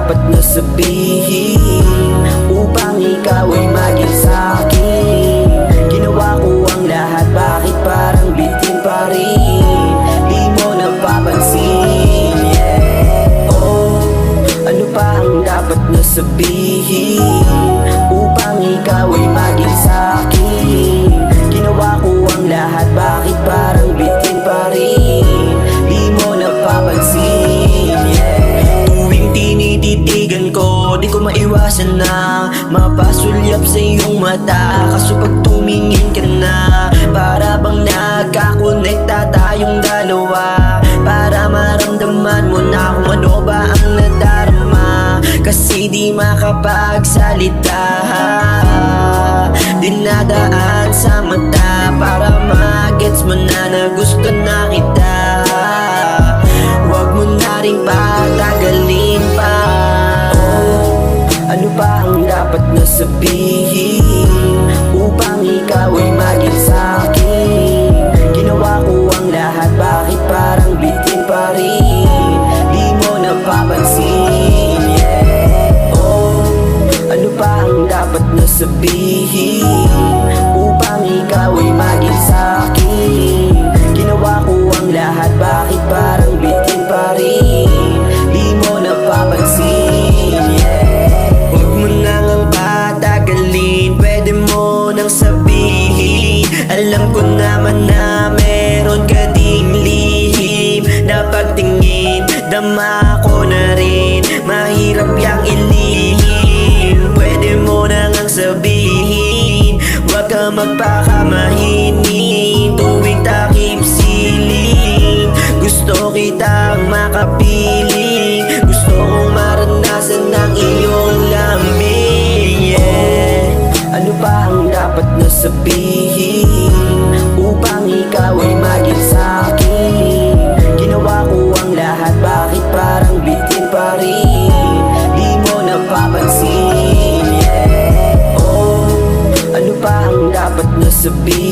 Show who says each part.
Speaker 1: dapat na sabihin upang ikaw ay maging sa'kin? Ginawa ko ang lahat, bakit parang bitin pa rin? Di mo napapansin, yeah. Oh, ano pa ang dapat na sabihin upang ikaw ay maging sa'kin? Ginawa ko ang lahat, bakit parang bitin pa rin? Di mo napapansin, yeah. Tuwing tinititigan ko, di ko maiwasan na mapasulyap sa iyong mata. Kaso pag tumingin ka na, para bang nagkakonekta tayong dalawa. Para maramdaman mo na kung ano ba ang nadarama. Kasi di makapagsalita, dinadaan sa mata para magets mo na gusto na kita. Huwag mo na rin patagalin pa. Oh, ano pa ang dapat na sabihin upang ikaw ay maging sa'kin? Ginawa ko ang lahat, bakit parang bitin pa rin? Di mo napapansin, yeah. Oh, ano pa ang dapat na sabihin upang ikaw ay maging sa'kin? Ginawa ko ang lahat, bakit parang bitin pa rin? Di mo napapansin, yeah. Huwag mo na ngang patagalin, pwede mo nang sabihin. Alam ko naman na meron ka ding lihim na pagtingin, dama ko na rin, mahirap yang ilihim. Pwede mo na ngang sabihin, huwag ka magpakamahining. Tuwing takip siling, gusto kitang makapiling. Gusto kong maranasan ng iyong lambing, yeah. Ano pa ang dapat na sabihin upang ikaw ay maging sa'kin? Ginawa ko ang lahat, bakit parang bitin pa rin? Di mo napapansin, yeah. Oh, ano pa ang dapat na sabihin